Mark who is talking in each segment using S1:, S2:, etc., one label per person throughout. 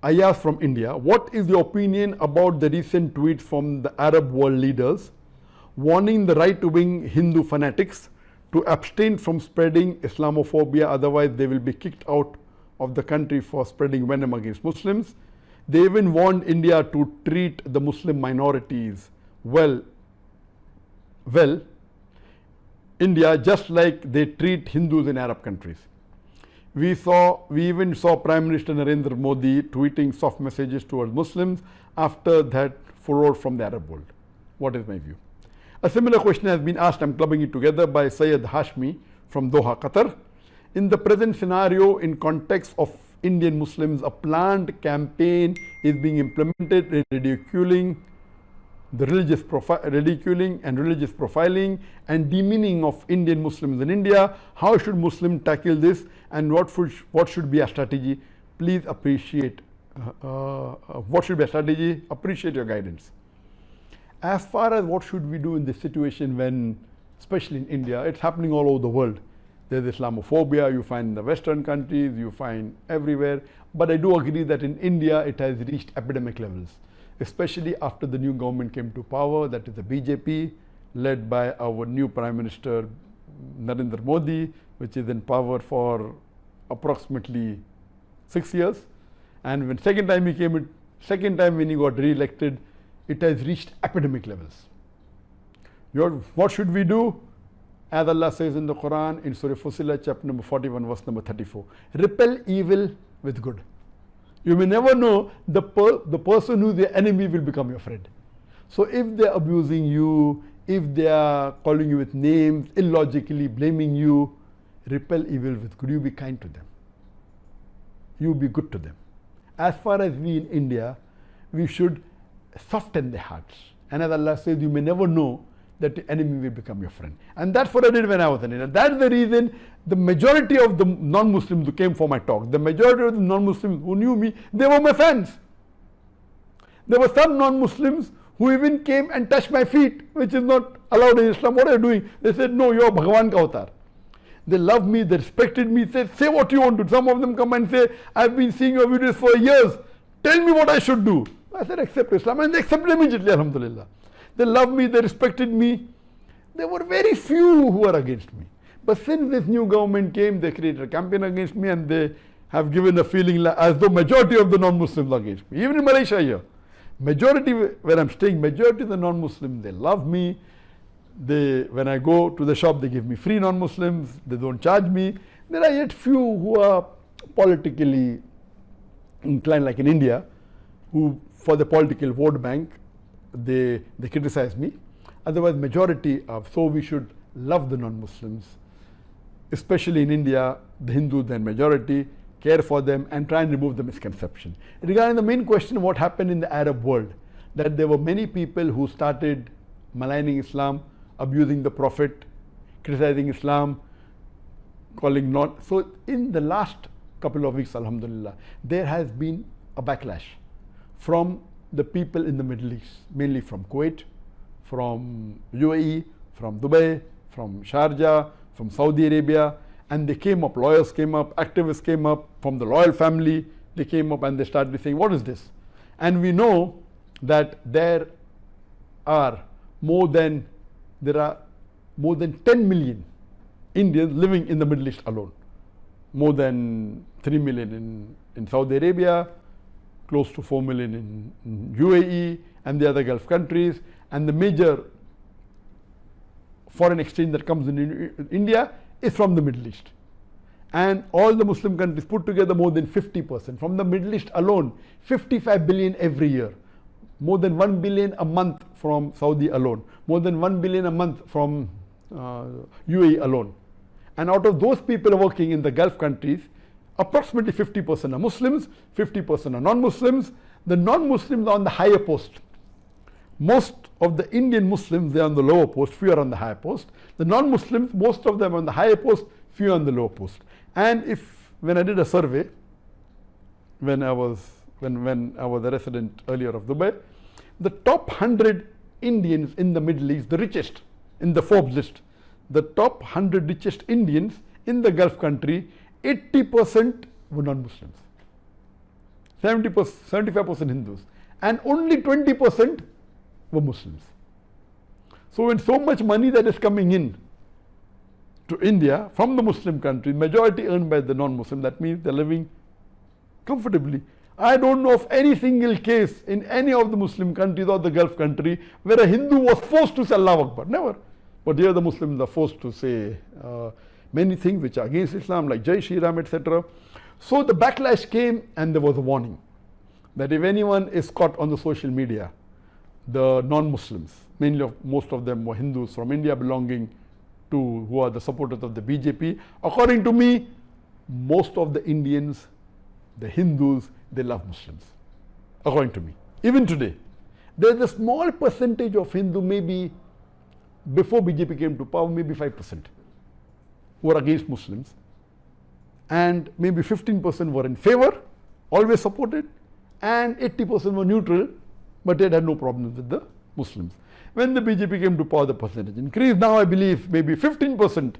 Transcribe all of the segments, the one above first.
S1: I asked from India, what is your opinion about the recent tweets from the Arab world leaders warning the right-wing Hindu fanatics to abstain from spreading Islamophobia, otherwise they will be kicked out of the country for spreading venom against Muslims? They even warned India to treat the Muslim minorities well, India, just like they treat Hindus in Arab countries. We even saw Prime Minister Narendra Modi tweeting soft messages towards Muslims after that furore from the Arab world. What is my view? A similar question has been asked, I'm clubbing it together, by Syed Hashmi from Doha, Qatar. In the present scenario, in context of Indian Muslims, a planned campaign is being implemented in ridiculing religious profiling and demeaning of Indian Muslims in India. How should Muslims tackle this, and what should be a strategy? Please appreciate what should be a strategy. Appreciate your guidance. As far as what should we do in this situation, when, especially in India, it's happening all over the world. There's Islamophobia, you find in the Western countries, you find everywhere. But I do agree that in India it has reached epidemic levels, especially after the new government came to power, that is the BJP, led by our new Prime Minister Narendra Modi, which is in power for approximately 6 years. And when second time when he got re-elected, it has reached epidemic levels. What should we do? As Allah says in the Quran, in Surah Fussilat, chapter number 41, verse number 34, repel evil with good. You may never know, the person who is your enemy will become your friend. So if they are abusing you, if they are calling you with names, illogically blaming you, repel evil with good. You be kind to them. You be good to them. As far as we in India, we should soften their hearts. And as Allah says, you may never know that the enemy will become your friend. And that's what I did when I was in India. That's the reason the majority of the non-Muslims who came for my talk, the majority of the non-Muslims who knew me, they were my fans. There were some non-Muslims who even came and touched my feet, which is not allowed in Islam. What are you doing? They said, no, you are Bhagavan ka avatar. They loved me, they respected me, said, say what you want to. Some of them come and say, I've been seeing your videos for years. Tell me what I should do. I said, accept Islam. And they accepted immediately, alhamdulillah. They loved me, they respected me. There were very few who were against me. But since this new government came, they created a campaign against me, and they have given a feeling as though majority of the non-Muslims are against me. Even in Malaysia here, majority where I'm staying, majority of the non-Muslims, they love me. When I go to the shop, they give me free non-Muslims. They don't charge me. There are yet few who are politically inclined, like in India, who for the political vote bank, they criticize me. Otherwise, majority of, so we should love the non-Muslims, especially in India, the Hindus, then majority, care for them and try and remove the misconception. Regarding the main question, what happened in the Arab world, that there were many people who started maligning Islam, abusing the Prophet, criticizing Islam, calling not. So in the last couple of weeks, alhamdulillah, there has been a backlash from the people in the Middle East, mainly from Kuwait, from UAE, from Dubai, from Sharjah, from Saudi Arabia, and they came up, lawyers came up, activists came up, from the royal family, they came up and they started saying, what is this? And we know that there are more than 10 million Indians living in the Middle East alone. More than 3 million in Saudi Arabia, close to 4 million in UAE and the other Gulf countries, and the major foreign exchange that comes in India is from the Middle East. And all the Muslim countries put together, more than 50%. From the Middle East alone, 55 billion every year. More than 1 billion a month from Saudi alone. More than 1 billion a month from UAE alone. And out of those people working in the Gulf countries, approximately 50% are Muslims, 50% are non-Muslims. The non-Muslims are on the higher post. Most of the Indian Muslims, they are on the lower post, few are on the higher post. The non-Muslims, most of them on the higher post, few on the lower post. And when I did a survey, when I was a resident earlier of Dubai, the top 100 Indians in the Middle East, the richest in the Forbes list, the top 100 richest Indians in the Gulf country, 80% were non-Muslims. 70%, 75% Hindus, and only 20% were Muslims. So when so much money that is coming in to India from the Muslim countries, majority earned by the non-Muslim, that means they're living comfortably. I don't know of any single case in any of the Muslim countries or the Gulf country where a Hindu was forced to say Allahu Akbar. Never. But here the Muslims are forced to say many things which are against Islam, like Jai Shri Ram, etc. So the backlash came, and there was a warning that if anyone is caught on the social media, the non-Muslims, mainly most of them were Hindus from India belonging to, who are the supporters of the BJP. According to me, most of the Indians, the Hindus, they love Muslims, according to me. Even today, there is a small percentage of Hindu, maybe before BJP came to power, maybe 5%, who are against Muslims, and maybe 15% were in favor, always supported, and 80% were neutral, but they had no problems with the Muslims. When the BJP came to power, the percentage increased. Now I believe maybe 15%.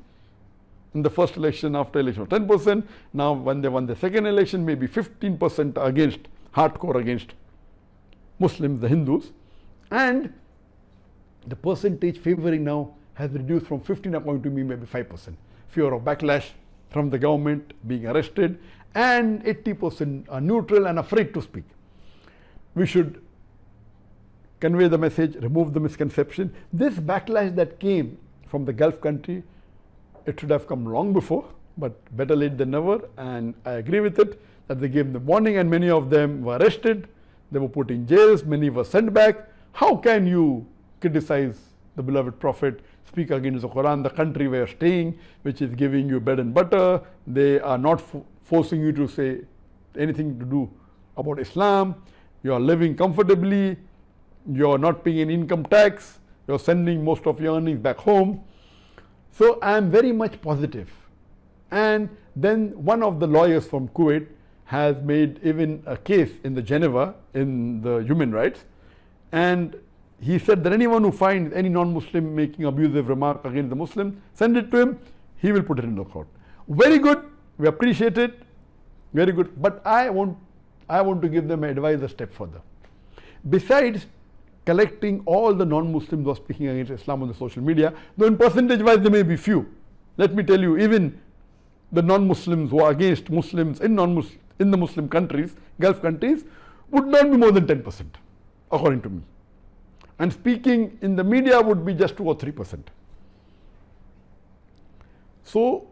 S1: In the first election, after election, 10%. Now when they won the second election, maybe 15% against, hardcore against Muslims, the Hindus. And the percentage favoring now has reduced from 15, according to me, maybe 5%. Fear of backlash from the government, being arrested, and 80% are neutral and afraid to speak. We should convey the message, remove the misconception. This backlash that came from the Gulf country, it should have come long before, but better late than never, and I agree with it, that they gave them warning, and many of them were arrested, they were put in jails, many were sent back. How can you criticize the beloved Prophet, speak against the Quran, the country where you're staying, which is giving you bread and butter? They are not forcing you to say anything to do about Islam, you are living comfortably, you are not paying any income tax, you are sending most of your earnings back home. So I am very much positive. And then one of the lawyers from Kuwait has made even a case in the Geneva in the human rights, and he said that anyone who finds any non-Muslim making abusive remark against the Muslim, send it to him, he will put it in the court. Very good, we appreciate it, very good, but I want to give them advice a step further. Besides collecting all the non-Muslims who are speaking against Islam on the social media, though in percentage wise there may be few. Let me tell you, even the non-Muslims who are against Muslims in the Muslim countries, Gulf countries, would not be more than 10%, according to me. And speaking in the media would be just 2 or 3%. So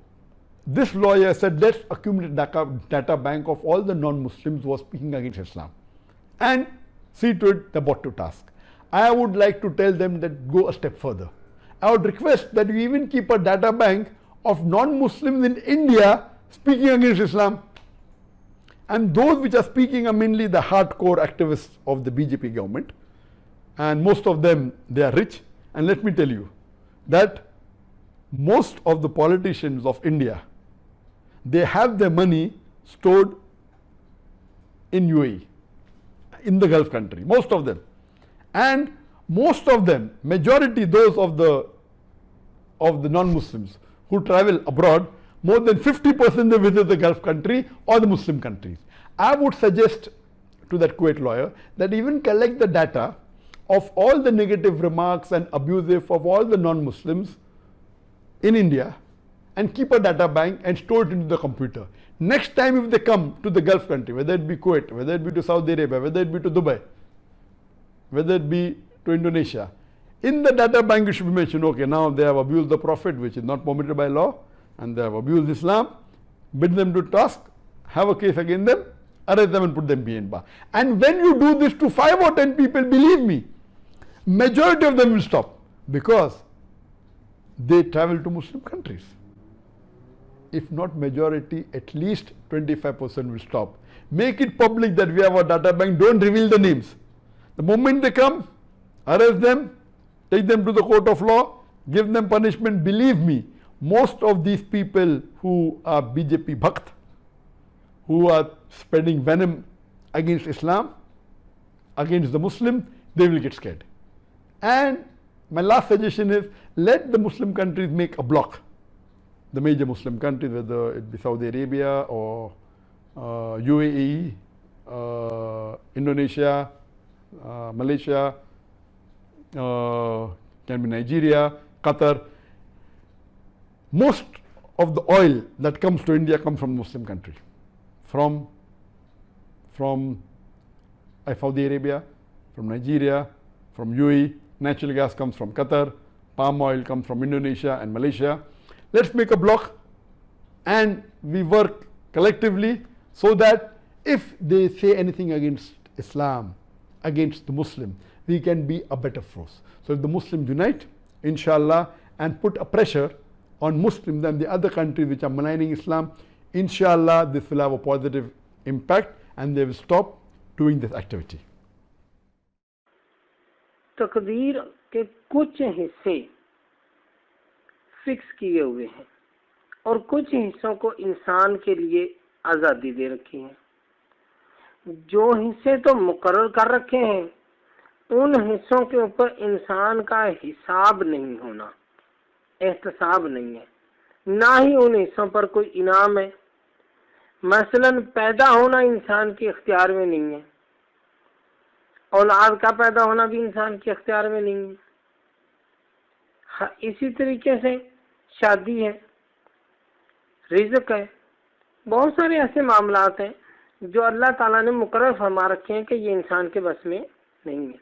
S1: this lawyer said, let's accumulate data bank of all the non-Muslims who are speaking against Islam and see to it the brought to task. I would like to tell them that go a step further. I would request that you even keep a data bank of non-Muslims in India speaking against Islam, and those which are speaking are mainly the hardcore activists of the BJP government, and most of them, they are rich. And let me tell you that most of the politicians of India, they have their money stored in UAE, in the Gulf country, most of them. And most of them, majority those of the non-Muslims who travel abroad, more than 50% they visit the Gulf country or the Muslim countries. I would suggest to that Kuwait lawyer that even collect the data of all the negative remarks and abusive of all the non-Muslims in India and keep a data bank and store it into the computer. Next time if they come to the Gulf country, whether it be Kuwait, whether it be to Saudi Arabia, whether it be to Dubai, whether it be to Indonesia, in the data bank it should be mentioned, okay, now they have abused the Prophet, which is not permitted by law, and they have abused Islam, bid them to task, have a case against them, arrest them and put them behind bar. And when you do this to 5 or 10 people, believe me, majority of them will stop, because they travel to Muslim countries. If not majority, at least 25% will stop. Make it public that we have a data bank, don't reveal the names. The moment they come, arrest them, take them to the court of law, give them punishment. Believe me, most of these people who are BJP bhakt, who are spreading venom against Islam, against the Muslim, they will get scared. And my last suggestion is, let the Muslim countries make a block. The major Muslim countries, whether it be Saudi Arabia or UAE Indonesia, Malaysia, can be Nigeria, Qatar. Most of the oil that comes to India comes from Muslim country, from Saudi Arabia, from Nigeria, from UAE. Natural gas comes from Qatar, palm oil comes from Indonesia and Malaysia. Let's make a block and we work collectively so that if they say anything against Islam, against the Muslim, we can be a better force. So if the Muslims unite, inshallah, and put a pressure on Muslims and the other countries which are maligning Islam, inshallah this will have a positive impact and they will stop doing this activity.
S2: تقدیر کے کچھ حصے fix کیے ہوئے ہیں اور کچھ حصوں کو انسان کے لیے آزادی دے رکھی ہے. جو حصے تو مقرر کر رکھے ہیں ان حصوں کے اوپر انسان کا حساب نہیں ہونا، احتساب نہیں ہے، نہ ہی ان حصوں پر کوئی انعام ہے. مثلا پیدا ہونا انسان کے اختیار میں نہیں ہے، اولاد کا پیدا ہونا بھی انسان کے اختیار میں نہیں ہے. اسی طریقے سے شادی ہے، رزق ہے، بہت سارے ایسے معاملات ہیں جو اللہ تعالیٰ نے مقرر فرما رکھے ہیں کہ یہ انسان کے بس میں نہیں ہے.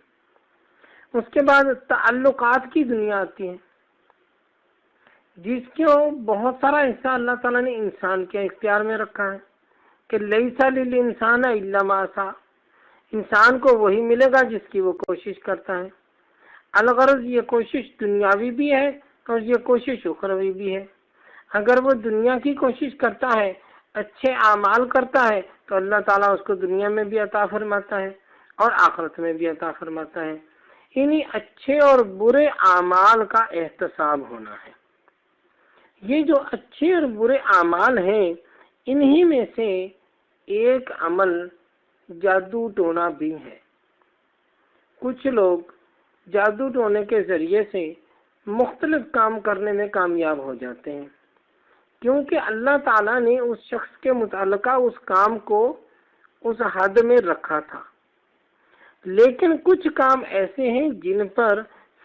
S2: اس کے بعد تعلقات کی دنیا آتی ہے جس کے بہت سارا حصہ اللہ تعالیٰ نے انسان کے اختیار میں رکھا ہے کہ لیس للانسان الا ما سعی، انسان کو وہی ملے گا جس کی وہ کوشش کرتا ہے. الغرض یہ کوشش دنیاوی بھی ہے اور یہ کوشش اخروی بھی ہے. اگر وہ دنیا کی کوشش کرتا ہے، اچھے اعمال کرتا ہے، تو اللہ تعالیٰ اس کو دنیا میں بھی عطا فرماتا ہے اور آخرت میں بھی عطا فرماتا ہے. انہی اچھے اور برے اعمال کا احتساب ہونا ہے. یہ جو اچھے اور برے اعمال ہیں انہی میں سے ایک عمل جادو ٹونا بھی ہے. کچھ لوگ جادو ٹونے کے ذریعے سے مختلف کام کرنے میں کامیاب ہو جاتے ہیں کیونکہ اللہ تعالیٰ نے اس شخص کے متعلقہ اس کام کو اس حد میں رکھا تھا. لیکن کچھ کام ایسے ہیں جن پر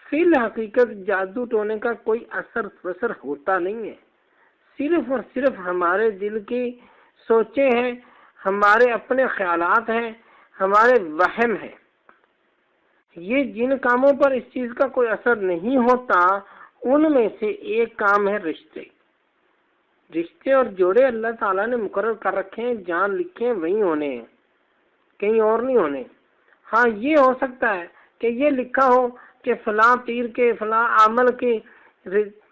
S2: فی الحقیقت جادو ٹونے کا کوئی اثر وثر ہوتا نہیں ہے. صرف اور صرف ہمارے دل کی سوچیں ہیں، ہمارے اپنے خیالات ہیں، ہمارے وہم ہیں. یہ جن کاموں پر اس چیز کا کوئی اثر نہیں ہوتا ان میں سے ایک کام ہے رشتے. رشتے اور جوڑے اللہ تعالیٰ نے مقرر کر رکھے ہیں، جان لکھے ہیں، وہی ہونے ہیں، کہیں اور نہیں ہونے. ہاں یہ ہو سکتا ہے کہ یہ لکھا ہو کہ فلاں پیر کے فلاں عمل کے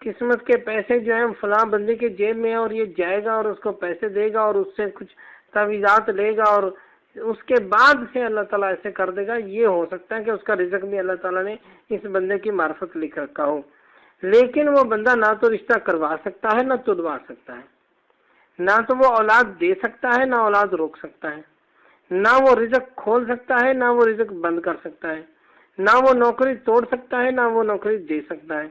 S2: قسمت کے پیسے جو ہیں فلاں بندے کے جیب میں ہیں اور یہ جائے گا اور اس کو پیسے دے گا اور اس سے کچھ تعویذات لے گا اور اس کے بعد سے اللہ تعالیٰ ایسے کر دے گا. یہ ہو سکتا ہے کہ اس کا رزق بھی اللہ تعالیٰ نے اس بندے کی معرفت لکھ رکھا ہو. لیکن وہ بندہ نہ تو رشتہ کروا سکتا ہے نہ تڑوا سکتا ہے، نہ تو وہ اولاد دے سکتا ہے نہ اولاد روک سکتا ہے، نہ وہ رزق کھول سکتا ہے نہ وہ رزق بند کر سکتا ہے، نہ وہ نوکری توڑ سکتا ہے نہ وہ نوکری دے سکتا ہے.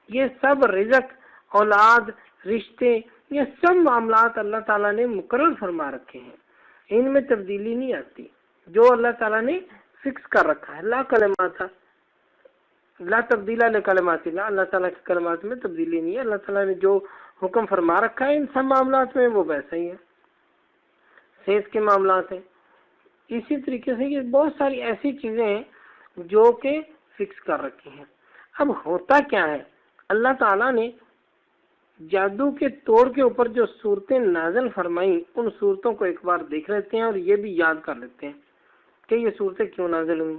S2: یہ سب رزق، اولاد، رشتے، یہ سب معاملات اللہ تعالیٰ نے مقرر فرما رکھے ہیں. ان میں تبدیلی نہیں آتی. جو اللہ تعالیٰ نے فکس کر رکھا ہے، لا کلمات لا تبدیل لکلمات اللہ، اللہ تعالیٰ کے کلمات میں تبدیلی نہیں ہے. اللہ تعالیٰ نے جو حکم فرما رکھا ہے ان سب معاملات میں وہ ویسا ہی ہے. صحت کے معاملات ہیں اسی طریقے سے. یہ بہت ساری ایسی چیزیں ہیں جو کہ فکس کر رکھی ہیں. اب ہوتا کیا ہے، اللہ تعالیٰ نے جادو کے توڑ کے اوپر جو صورتیں نازل فرمائیں ان صورتوں کو ایک بار دیکھ لیتے ہیں اور یہ بھی یاد کر لیتے ہیں کہ یہ صورتیں کیوں نازل ہوئیں.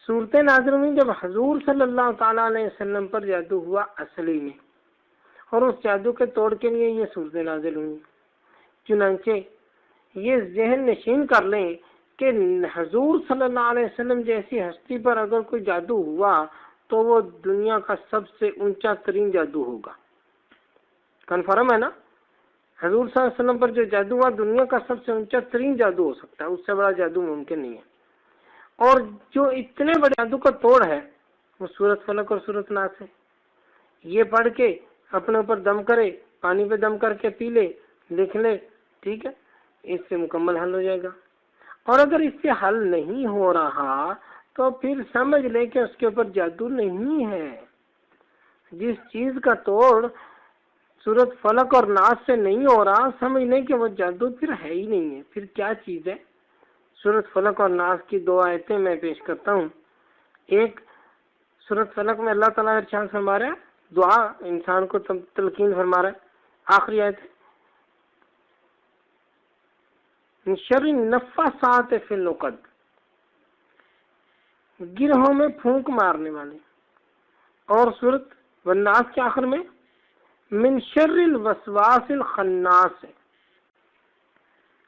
S2: صورتیں نازل ہوئیں جب حضور صلی اللہ تعالیٰ علیہ وسلم پر جادو ہوا اصلی میں، اور اس جادو کے توڑ کے لیے یہ صورتیں نازل ہوئیں. چنانچہ یہ ذہن نشین کر لیں کہ حضور صلی اللہ علیہ وسلم جیسی ہستی پر اگر کوئی جادو ہوا تو وہ دنیا کا سب سے اونچا ترین جادو ہوگا. کنفرم ہے نا؟ حضور صلی اللہ علیہ وسلم پر جو جادو ہوا دنیا کا سب سے اونچا ترین جادو ہو سکتا ہے، اس سے بڑا جادو ممکن نہیں ہے. اور جو اتنے بڑے جادو کا توڑ ہے وہ سورت فلق اور سورت ناس ہے. یہ پڑھ کے اپنے اوپر دم کرے، پانی پہ دم کر کے پی لے، لکھ لے، ٹھیک ہے، اس سے مکمل حل ہو جائے گا. اور اگر اس سے حل نہیں ہو رہا تو پھر سمجھ لے کہ اس کے اوپر جادو نہیں ہے. جس چیز کا توڑ سورت فلق اور ناس سے نہیں ہو رہا، سمجھ لیں کہ وہ جادو پھر ہے ہی نہیں ہے. پھر کیا چیز ہے؟ سورت فلق اور ناس کی 2 آیتیں میں پیش کرتا ہوں. ایک سورت فلق میں اللہ تعالیٰ ارشاد فرما رہا ہے، دعا انسان کو تلقین فرما رہا ہے. آخری آیت ہے، من شر النفاثات فی العقد، گرہوں میں پھونک مارنے والے. اور سورت والناس کے آخر میں من شر الوسواس الخناس،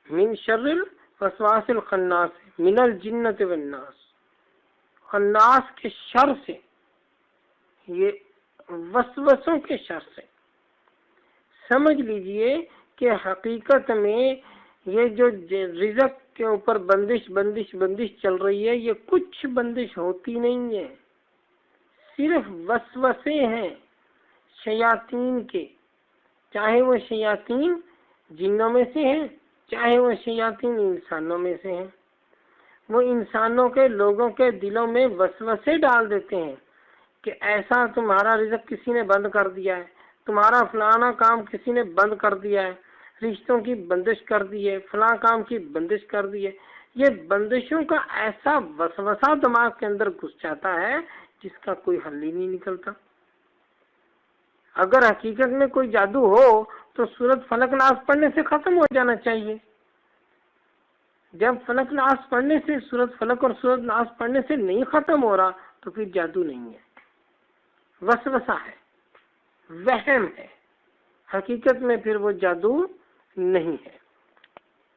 S2: من شر الوسواس الخناس من الجنۃ والناس، خناس کے شر سے، یہ وسوسوں کے شر سے. سمجھ لیجئے کہ حقیقت میں یہ جو رزق کے اوپر بندش چل رہی ہے، یہ کچھ بندش ہوتی نہیں ہے، صرف وسوسے ہیں شیاطین کے. چاہے وہ شیاطین جنوں میں سے ہیں، چاہے وہ شیاطین انسانوں میں سے ہیں. وہ انسانوں کے، لوگوں کے دلوں میں وسوسے ڈال دیتے ہیں کہ ایسا تمہارا رزق کسی نے بند کر دیا ہے، تمہارا فلانا کام کسی نے بند کر دیا ہے، رشتوں کی بندش کر دی ہے، فلاں کام کی بندش کر دی ہے. یہ بندشوں کا ایسا وسوسہ دماغ کے اندر گھس جاتا ہے جس کا کوئی حل ہی نہیں نکلتا. اگر حقیقت میں کوئی جادو ہو تو سورت فلق ناس پڑھنے سے ختم ہو جانا چاہیے. جب فلق ناس پڑھنے سے، سورت فلق اور سورت ناس پڑھنے سے نہیں ختم ہو رہا تو پھر جادو نہیں ہے، وسوسہ ہے، وہم ہے. حقیقت میں پھر وہ جادو نہیں ہے.